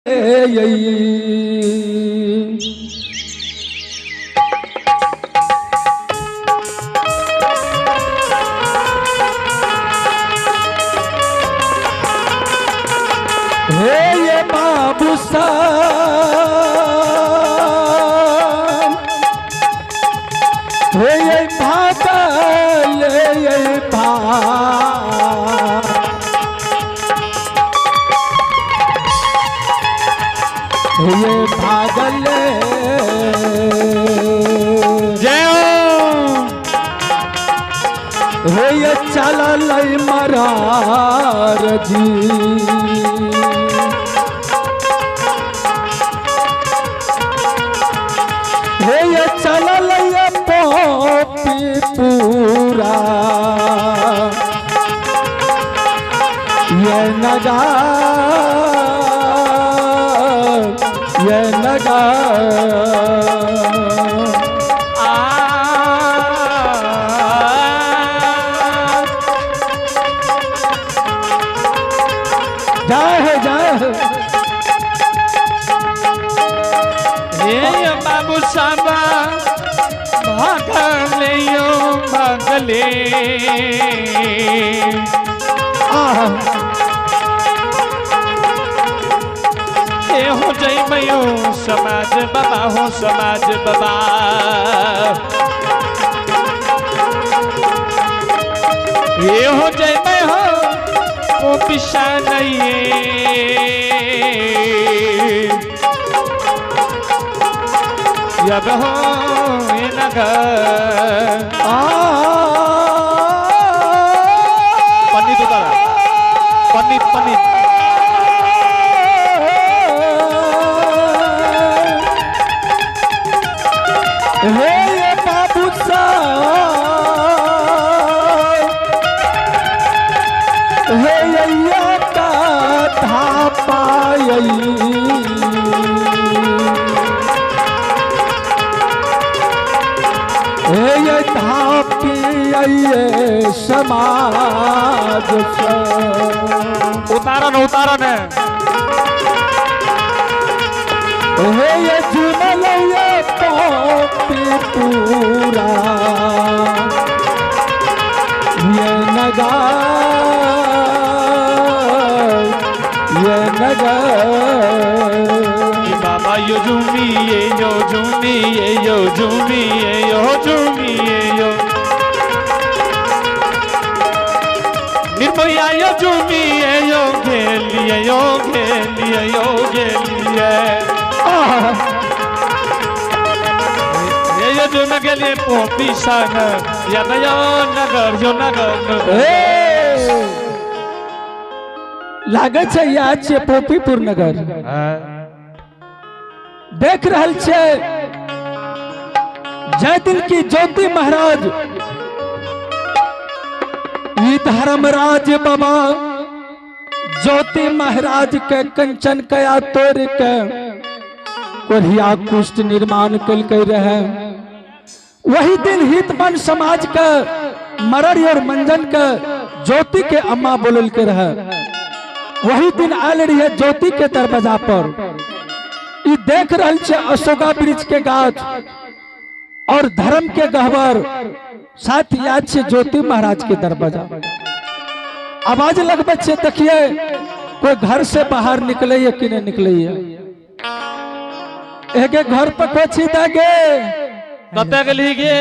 हे ये बाबू साहब हे ये भागल ये ये भागल जय हे ये चलल मरार जी हे ये चलल ये पोपी पूरा ये जाए हे बाबू साबा भागले यो भागले हो जय मयो समाज बाबा हो समाज बाबा ये हो जय मैं हो वो पिछा नहीं जब हो ये नगर पन्नी तो तारा पन्नी पन्नी हे ये बाबू साहब हे या का धापा हे ये धापी समाज उतारन है हे ये जुमल ये पोपी पूरा ये नगर बाबा यो झूमी यो झूमी यो झूमी यो झूमी यो निर्भया यो झूमी यो घेलिए यो घेलिए यो घेलिए ये जो नगले पोपी सन या यो नगर लागत है याद से पोपीपुर नगर देख रहल छे जय दिन की ज्योति महाराज ई धर्मराज बाबा ज्योति महाराज के कंचन कया तोड़ के कोढ़िया कुष्ठ निर्माण कल रहे वही दिन हितमन समाज के मरड़ और मंजन के ज्योति के अम्मा बोलल के रहे वही दिन आल रही है ज्योति के दरवाजा पर ई देख रहल छे अशोका वृक्ष के गाछ और धर्म के गहवर साथ याद छे ज्योति महाराज के दरवाजा आवाज लगबे छे देखिए कोई घर से बाहर निकले या कि नहीं निकले एक घर पर कोची दागे कते गली गे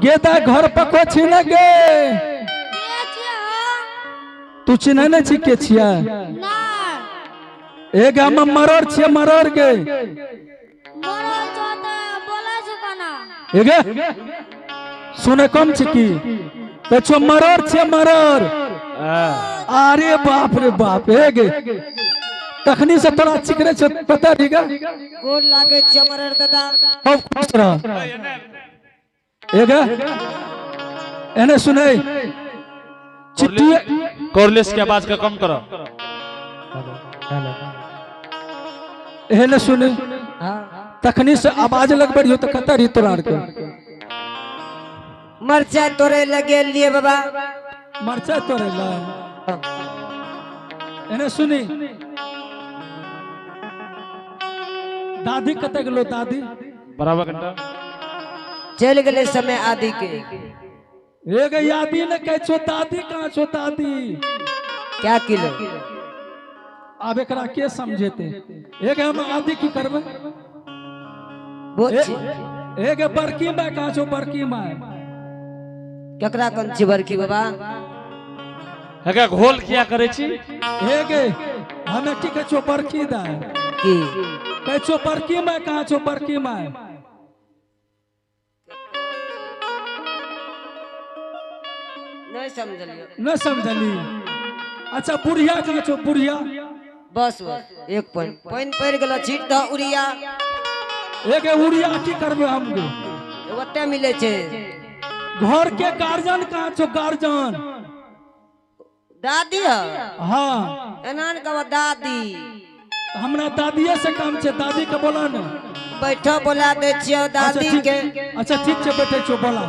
गेदा घर पर कोची न गे तू चिन्ह न छी के छिया ए गाम में मरोड़ छे मरोड़ गे एगे सुने कम छी की तो छो मरोड़ छे मरोड़ अरे बाप रे बाप एगे तखनी से थोड़ा चिकरे छे पता ठीका गोल लागे छे मरोड़ दादा खूब खुश रह एगे एने सुने चिट्ठी कोरलेस की आवाज का कम करो एने सुने तखनी से आवाज लगबे रहियो त कता रही तोरा के मरचा तोरे लगे लिए बाबा मरचा तोरे ला एने सुनी दादी कते गेलो दादी बराबर घंटा चल गए समय आदि के। एक यादी ने कह छो दादी कहाँ छो दादी क्या किलो अब एकरा के समझेते एक हम आदि की करबे वो एक बड़की माँ कहाँ छो बड़की माँ केकरा कौन छी बड़की बाबा हेगा घोल किया करे छी एक हमें की कह छो बड़की दा की कह छो बड़की माँ कहाँ छो बड़की माँ नहीं समझलियो न समझली अच्छा बुढ़िया कहाँ छो बुढ़िया बस बस एक पॉइंट पॉइंट पड़ गेलो छीट द उड़िया एक उड़िया की करबे हम ओते मिले छे। घर के गार्जियन कहाँ छो गार्जियन दादी है हाँ एनान का दादी हमरा दादिये से काम छे दादी के बोला न बैठो बोला दे छियो दादी के अच्छा ठीक छे बैठे छो बोला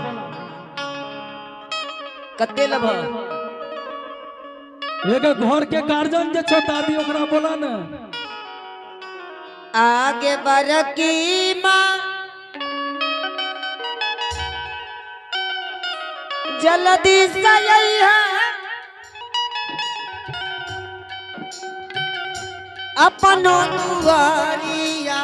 कते लब एक घर के गार्जियन जे छो दादी ओकरा बोला न आगे बरकी माँ जल्दी से यही है अपनो दुआरिया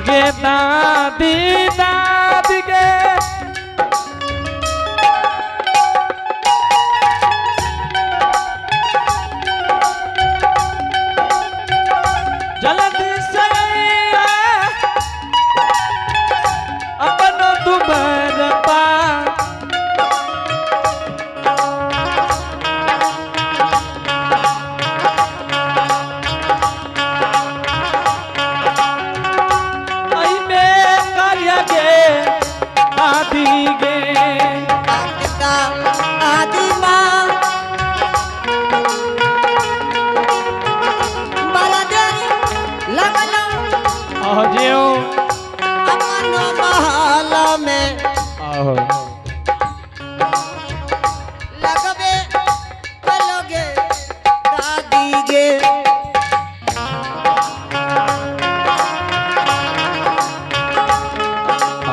गे दादी दादी के जल्दी से अपनो दुबर पा अपनो महला में लगबे कलोगे दादी गे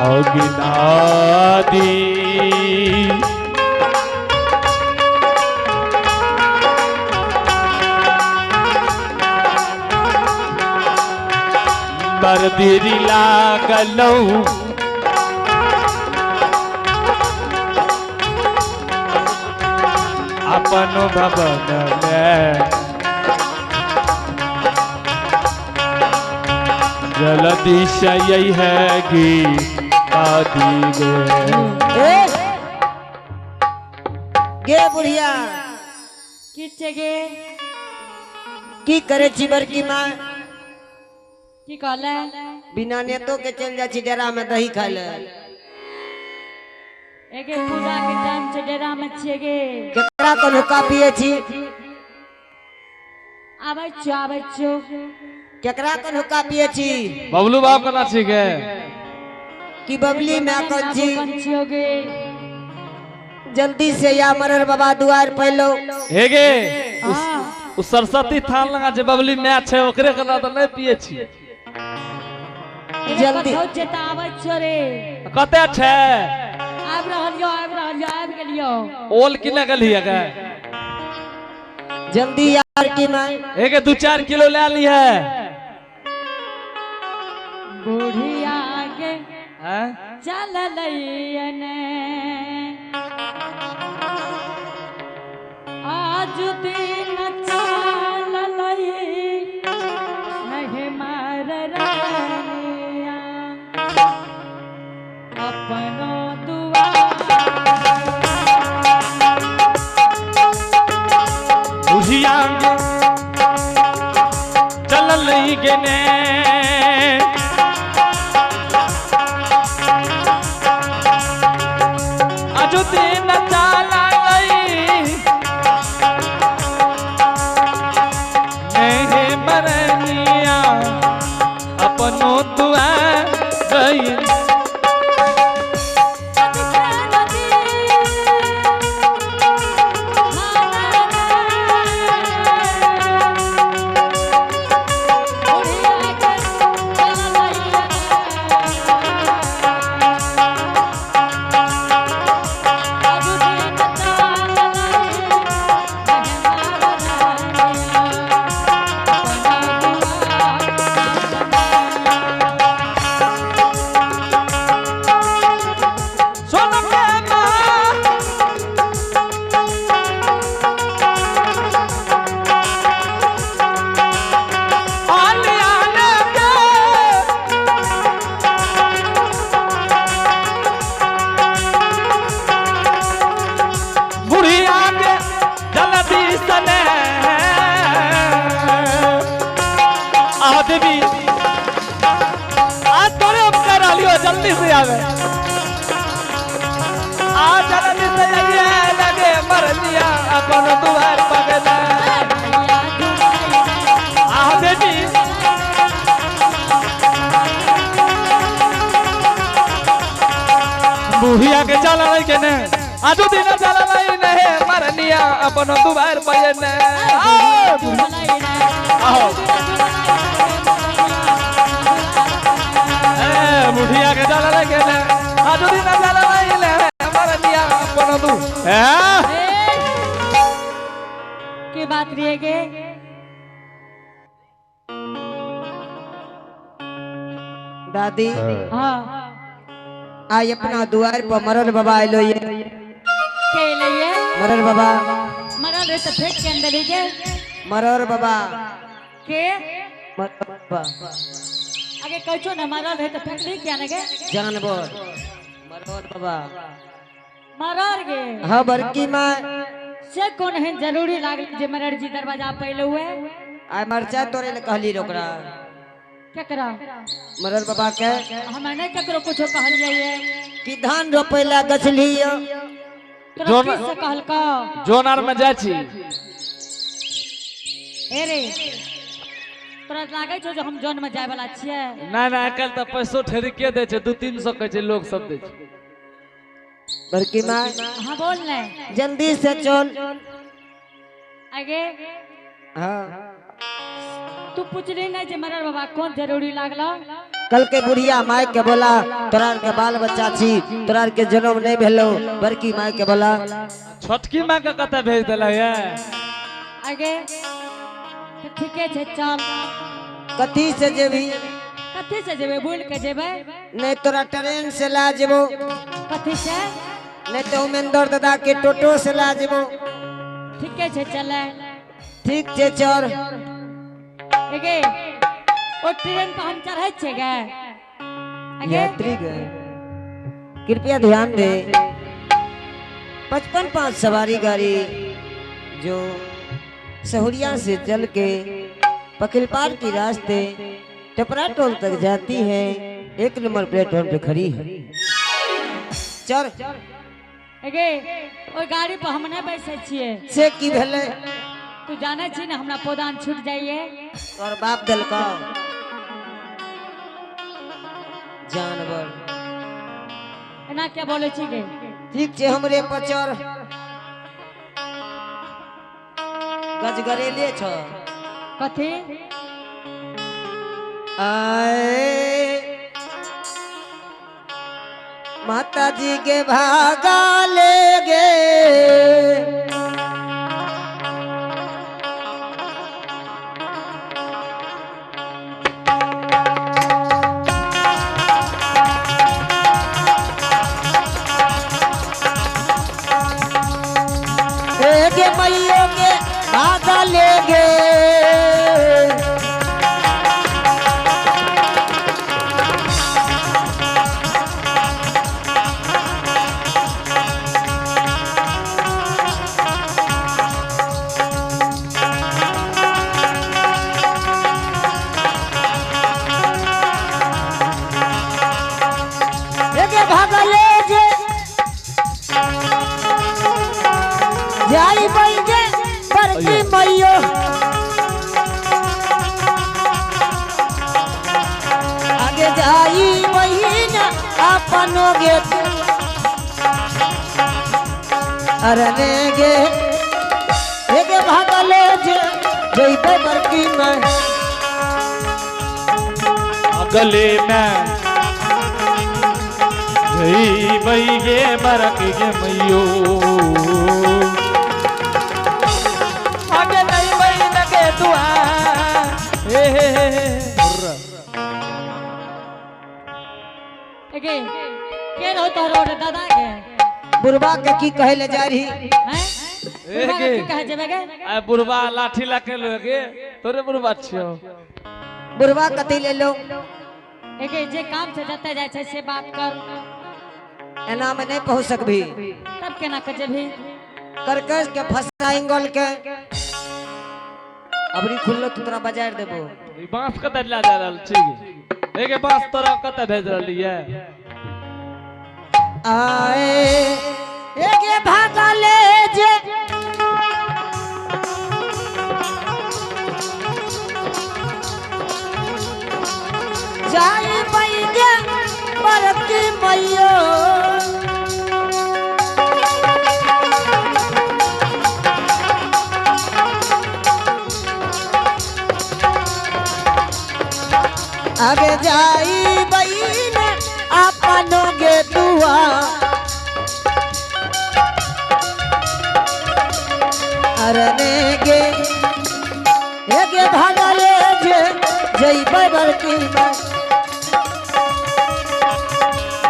आओगी दादी बरदीरी लागलो अपनो भवन में जल्दी से यही है कि दादी गे बुढ़िया किच्छे गे की करे छी बड़की माँ की कहले बिना नेतो के चल जा छी डेरा में दही खाए ले एके पूजा के टाइम से डेरा में छिए गे केकरा को हुक्का पिए छी आबै छो केकरा को हुक्का पिए छी बबलू बाप कना छी के की बबली में कौन छी छियो गे जल्दी से या मरर बाबा दुआर पहलो हे गे हां उ सरस्वती थान लगा जे बबली मैच है ओकरे कना त नहीं पिए छी जल्दी जेता आबै छो रे कते छै आब रहलियो गेलियो ओल किने गलिए गे जल्दी यार की माँ एक 2-4 किलो ले ली है बुढ़िया के हैं चल लइने आज दिन चल लई नहीं मार रनिया अपनो बुझिया चल लई गेने आजो दिन चला लई नहीं मरे लगे मरनिया अपन दुआर पगला आ बेटी बुढ़िया के चला नहीं के ने आजू दिन चला नहीं ने मरनिया अपन दुआर पगला आओ बुढ़िया के चला नहीं के ने आजू दिन चला नहीं ने मरनिया अपन दु की बात रही है दादी हाँ आई अपना द्वार पर मरल बाबा आइलो ये के लिए मरल बाबा मरल रहे तो फेंक के अंदर लीजिए मरल बाबा के मरल बाबा आगे कहो ना मरल रहे तो फेंक ली क्या लगे जानवर मरल बाबा मरल गे हाँ बड़की माँ से कौन है जरूरी लागल जे मरड़ जी दरवाजा पहले हुए आई मरचा तोरे ले कहली रोकरा क्या करा मरल बाबा के हमें नहीं ककरो कुछ कहलिए ये कि धान रोपेला गछली तोरा किस से कहल का जोनार में जाय छी ए रे तोरा लागे छो जो हम जोन में जाय वाला छिए नहीं नहीं कल तो पैसो ठेरी के दे छे 200-300 कहे छे लोग सब दे छे बड़की माँ हाँ बोल ले जल्दी से चल आगे हाँ तू पूछ रही ना जे मरल बाबा कौन जरूरी लागला कल के बुढ़िया माई के बोला तोरा के बाल बच्चा छी तोरा के जन्म नहीं भेलो बड़की माई के बोला छोटकी माँ के कते भेज देला ये आगे तो ठीके छे चल कथी से जेबी कथी से जेबे बोल के जेबे नहीं तोरा ट्रेन से ला जेबो कथी से नहीं तो उमेंदर दादा के टोटो से ला जेबो ठीके छे चले ठीक छे चल आगे ओ ट्रेन पर हम चढ़ै छे गे आगे यात्री गए कृपया ध्यान दे 55 सवारी गाड़ी जो सहुरिया से चल के पकिलपार की रास्ते टपरा टोल तक जाती है 1 नंबर प्लेटफॉर्म पे खड़ी है चल आगे ओ गाड़ी पर हम नहीं बैठे छिए से की भेले तू जाने छी ना हमरा पौदान छूट जाइए और बाप दिलका जानवर एना क्या बोले छी गे ठीक छे हमरे पचर गजगरेले छ कथी आए माता जी के भागा ले गे गे मैयो के भागा ले गे भागा ले जे जाई बैगे बड़की मैयो आगे जाई बहिन अपनो गे अरे गे एगे भागा ले जे जइबे बड़की मैं अगले में जई बई गे बरक गे मैयो आगे नहीं बई लगे दुआ आगे के रहो तोरो रे दादा के बुढ़वा के की कहे ले जा रही हैं बुढ़वा के की कहे जेबे गे आ बुढ़वा लाठी लके लोगे तोरे बुढ़वा छियो बुढ़वा कथी ले लो एके जे काम से जते जाय छै से बात कर एना में नहीं पहुंच सकबी तब केना के जेबी करकस के फसाएंगल के अबरी खुल्लो तो तोरा बाजार देबो ई बांस कते ला जा रहल छी एके बांस तोरा कते भेज रहली है आए एगे भागले जे जाई बैगे बरकी मैयो आगे जाई बहन अपनों गे दुआ अरने गे एगे भागले जे जई बाबर की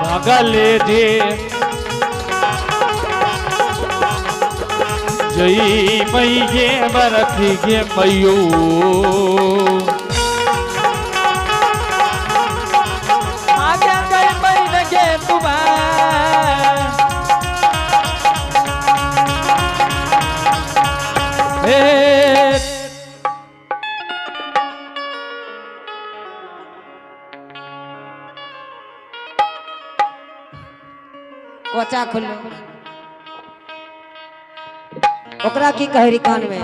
भागले जे जई मई गे बरखी गे मयो कोचा खुलो ओकरा की कहरी कान में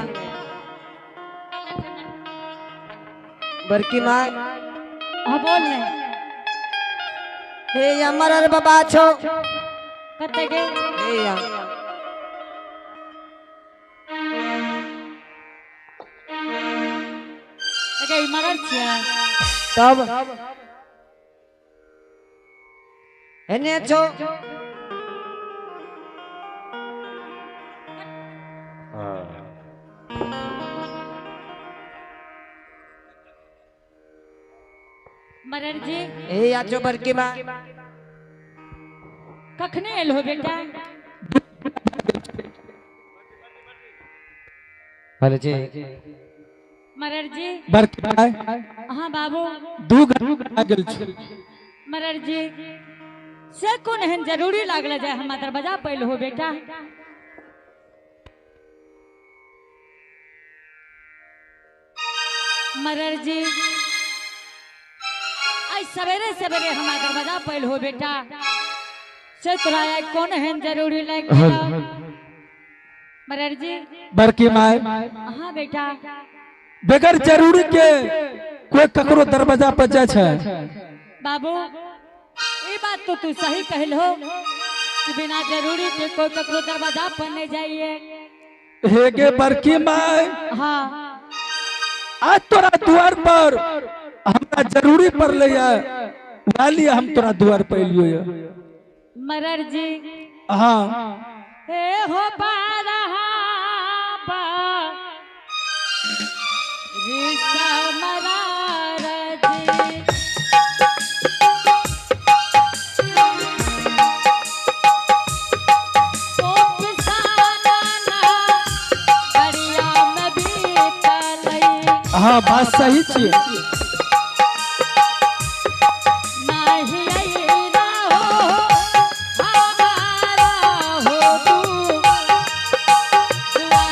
बरकी माँ हाँ बोल ले हे अमर बाबा छो कते के हे या एगे मरद छिया तब एने छो मरर जी हे या छो बरकी माँ कखने एल हो बेटा भले जी मरर जी बरकी माय हाँ बाबू दू घंटा गेल छै मरर जी से कौन एहन जरूरी लागल जाए हम दरवाजा पैल हो बेटा मरर जी आज सवेरे सवेरे हम दरवाजा पैल हो बेटा से तोरा आज कौन एहन जरूरी लाग गेल मरर जी बरकी माय हाँ बेटा बगैर जरूरी के कोई ककरो दरवाजा पर जाय छै बाबू ये बात तो तू सही कहल हो कि बिना जरूरी के कोई ककरो दरवाजा पर नहीं जाइए हे गे बरकी माय हाँ आज तोरा द्वार पर हमरा जरूरी पर ले वाली हम तोरा द्वार पर लियो या मरर जी हाँ हे हो बारहा बा रिश्ता मरार जी ओ पिसाना ना करिया में बीतलई हाँ बात सही छी नाही अइला हो हमारा हो तू दुआ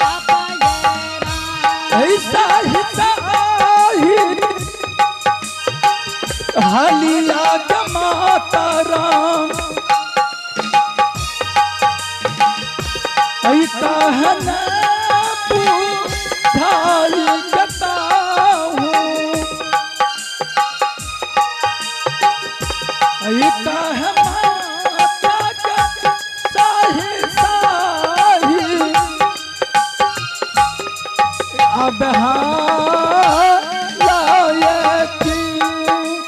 बाबा ये राम ऐसा ही हालिया माता राम ऐसा है ना बुझाई बताऊं ऐसा है माता का साही साही अब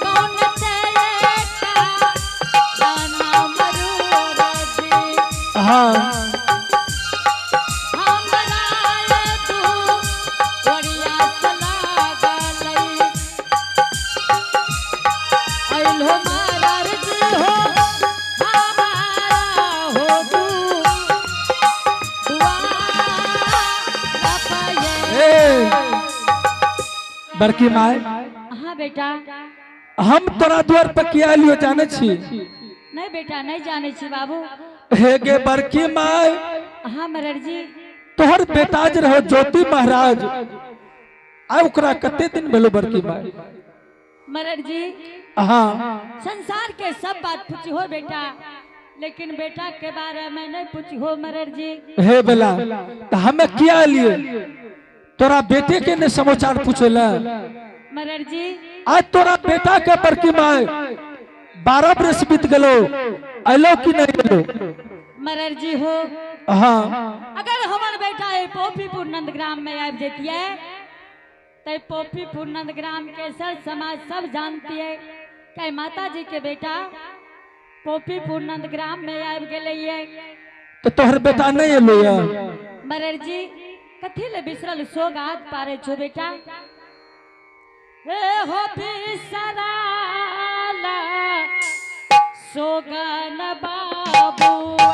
कौन चलेगा गाना मरूर जी हाँ हमरा ये तू बढ़िया चला गलई अइलो मरर जी हो हमारा हो तू दुआ बाबा ये बरकी माय हाँ बेटा हम तोरा द्वार पर किया लियो जाने छी नहीं बेटा नहीं जाने छी बाबू हे गे बरकी माय हाँ मरर जी तोहर बेटाज रहो ज्योति महाराज आ ओकरा कते दिन भेलो बरकी माय मरर जी हाँ संसार के सब बात पूछी हो बेटा लेकिन बेटा के बारे में नहीं पूछी हो मरर जी। हे बेला तो हमें क्या लिए तोरा बेटे के ने समाचार पूछेला मरर जी। आज तोरा बेटा के बड़की माय 12 बरस बीत गलो अलो कि नहीं अलो मरर जी हो। हाँ अगर हमार बेटा है पोपीपुर नंदग्राम में आ जाती तो पोपीपुर नंदग्राम के सर समाज सब जानती है कि माता जी के बेटा पोपीपुर नंदग्राम में आ गए तो तोहर बेटा नहीं अलो या मरर जी कथी ले बिसरल सोगात पारे छो बेटा। हे हो बिसराला सोगन बाबुआ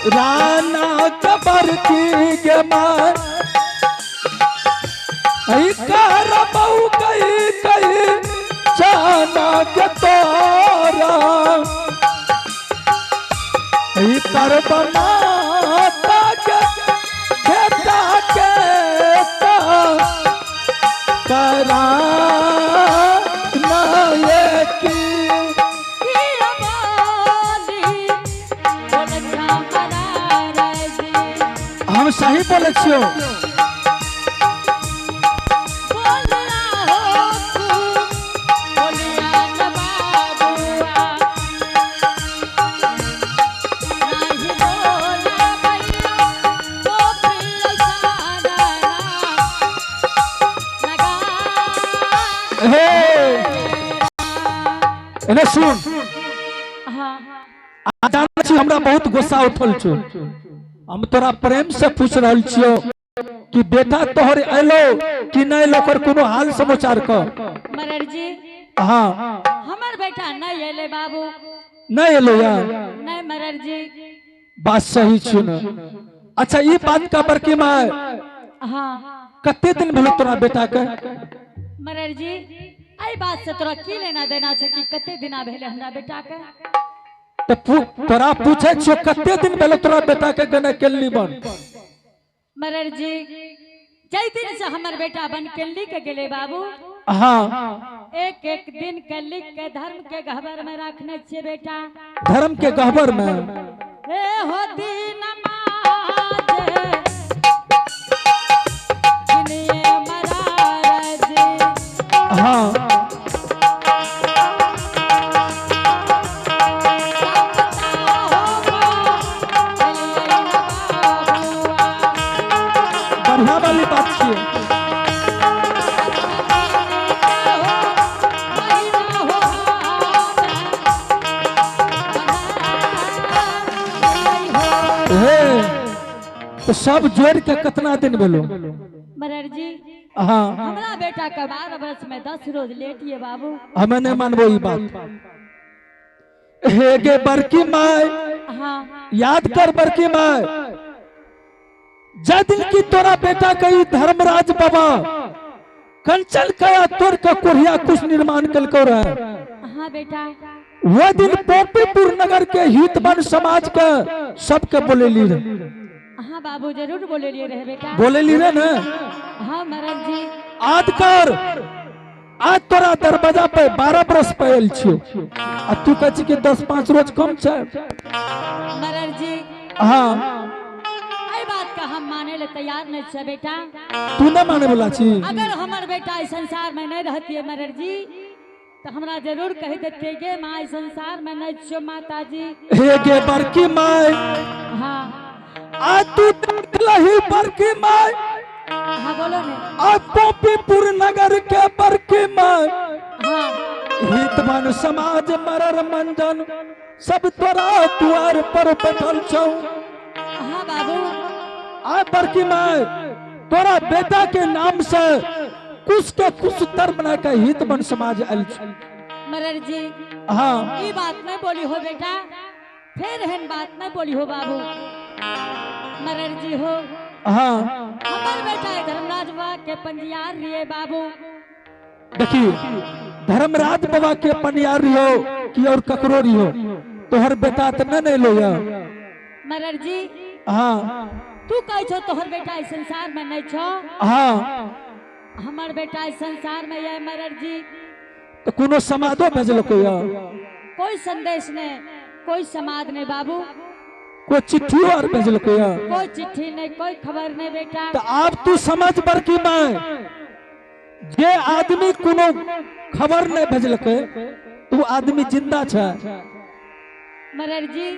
राना कबर की गे मां कर बहु कही कही जाना के तोरा कर बनाता के बेटा के करा ना ये की हम सही बोले छियो। एने सुन हमरा बहुत गुस्सा उठल छो। हम तोरा प्रेम से पूछ रहल छियो कि बेटा तोहर एलो कि नहीं लो कर कोनो हाल समाचार क मरर जी। हाँ हमर बेटा नहीं एले बाबू नहीं एलो यार नहीं मरर जी। बात सही छो न। अच्छा ये बात का बड़की मां हाँ कते दिन भेलो तोरा बेटा के मरर जी। आई बात से तोरा की लेना देना छै कि कते दिना भेले हमरा बेटा के तो तोरा पूछे छो कते दिन भेलो तोरा बेटा के गने केलनी बन मरर जी। जय दिन से हमर बेटा बन केली के गेले बाबू। हाँ एक एक दिन के लिख के धर्म के गहबर में रखने छे बेटा। धर्म के गहबर में हे हो दिन हाँ बढ़िया वाली बात छियै। तो सब जोड़ के कितना दिन भेलो मरर जी। हाँ हमरा बेटा का 12 वर्ष में 10 रोज लेट है बाबू। हमें नहीं मानबो ये बात। हे गे बड़की माय हाँ याद कर बड़की माय जदिन की तोरा बेटा कही धर्मराज बाबा कंचन कया तोड़ का कोरिया कुछ निर्माण कलको रहे। हाँ बेटा वो दिन पोपीपुर नगर के हितवन समाज के सबके बोले ली रहे। हाँ बाबू जरूर बोले लिए रहे बेटा। बोले ली रहे ना। हाँ मरर जी। आज कर आज तोरा दरवाजा पे 12 बरस पहल छियो आ तू कह कि 10-5 रोज कम छै मरर जी। हाँ आई बात का हम माने ले तैयार नहीं छे बेटा। तू न माने वाला छी। अगर हमर बेटा इस संसार में नहीं रहती है मरर जी तो हमरा जरूर कह देते गे माँ इस संसार में नहीं छो माता जी। हे गे बड़की माय हाँ आज तू लही बड़की माय हाँ बोलो ने। आज पोपीपुर नगर के बड़की माय हाँ हितवन समाज मरर मंजन सब तोरा द्वार पर बैठल छौ। हाँ बाबू आ बड़की माय तोरा बेटा के नाम से कुछ के कुछ तर बना के हितवन समाज आयल छ। मरर जी हाँ ये बात नहीं बोली हो बेटा, फिर हन बात नहीं बोली हो बाबू। मरर जी हो हाँ हमार बेटा है धर्मराज बाबा के पंजियार रिए बाबू। देखिए धर्मराज बाबा के पनियार रिहो कि और ककरो रिहो, तोहर बेटा तो नहीं लो या। मरर जी हाँ तू कह छो तोहर बेटा इस संसार में नहीं छो, हाँ हमार बेटा इस संसार में है मरर जी। तो कोनो समादो भेजल को या, कोई संदेश नहीं, कोई समाद नहीं बाबू, कोई चिट्ठी और भेजल को या। कोई चिट्ठी नहीं, कोई खबर नहीं बेटा। तो आप तू समझ बर की मैं जे आदमी कोनो खबर नहीं भेजल के तू आदमी जिंदा छे। मरर जी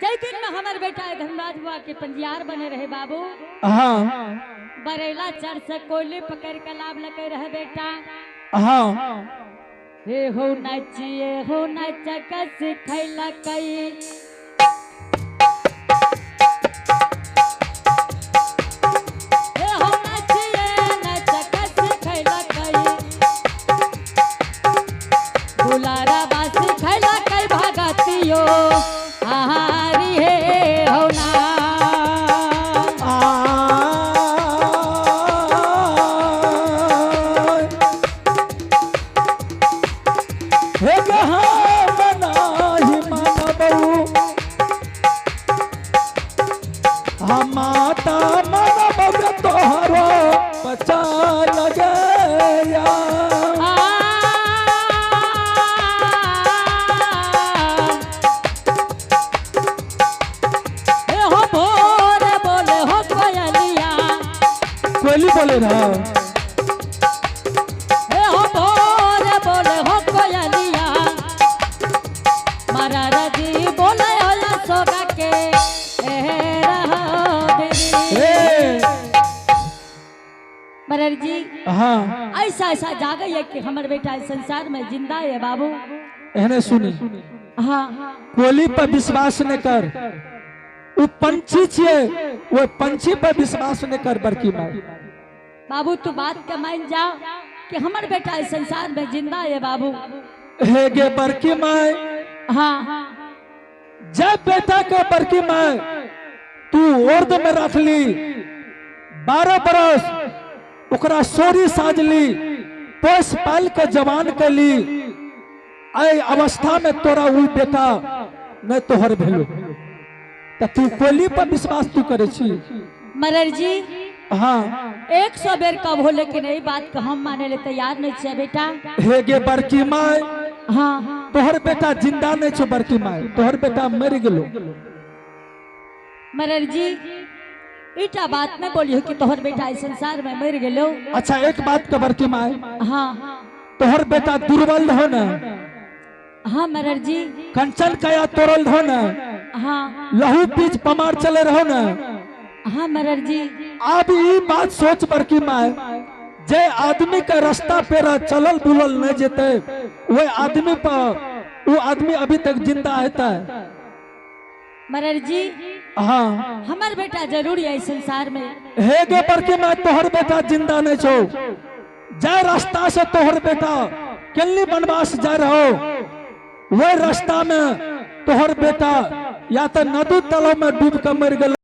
जय दिन में हमार बेटा है धर्मराज बाबा के पंजियार बने रहे बाबू। हाँ बरेला चढ़ से कोयले पकड़ के लाभ लगे रहे बेटा। हाँ हे हो नचिए हो नचक सिखैला कई, हे हो नचिए नचक सिखैला कई, दुलारा बा सिखैला कई भगतियो आहारी हे हो ना। हे कहाँ मनाही मनबहु, हम माता मनबहु तोहरो बचा लगे या। हे हो भोर बोले हो कोयलिया, कोयली बोले रहा। हे हो भोर बोले हो कोयलिया, मरर जी बोले हो सोगा के ए रहो दीदी। मरर जी हाँ ऐसा ऐसा जागे है कि हमारे बेटा इस संसार में जिंदा है बाबू। एहने सुनी, हाँ कोयली पर विश्वास न कर, वो पंछी छे, वो पंछी पर विश्वास न कर बड़की माई। बाबू तू बात के मान जा कि हमारे बेटा इस संसार में जिंदा है बाबू। हे गे बड़की माई, हाँ जब बेटा के बड़की माई तू उर्द में रख ली 12 बरस, ओकरा सोरी साजली, पोस पाल के जवान के ली, आई अवस्था में तोरा हुई बेटा न तोहर भेलो, तो तू कोयली पर विश्वास तू करे छी। मरर जी हाँ 100 बेर कब हो, लेकिन यही बात का हम माने ले तैयार नहीं छे बेटा। हे गे बड़की माई, हाँ तोहर बेटा जिंदा नहीं छो बड़की माई, तोहर बेटा मर गेलो। मरर जी इटा बात नहीं बोली हो कि तोहर बेटा इस संसार में मर गेलो। अच्छा एक बात का बड़की माई, हाँ तोहर बेटा दुर्बल हो न, हाँ मरर जी कंचन कया तोड़ल हो न, हाँ लहू पीच पमार चले रहो न। हाँ मरर जी अब ये बात सोच बड़की माई, जे आदमी के रास्ता पे चलल बुलल नहीं जेते, वो आदमी पर वो आदमी अभी तक जिंदा है। मरर जी हाँ हमार बेटा जरूरी है इस संसार में। हे गे बड़की माई, तोहर बेटा जिंदा नहीं छो, जे रास्ता से तोहर बेटा केली बनवास जा रहो, वह रास्ता में तोहर बेटा या तो नदी तलाव में डूब कर मर गल।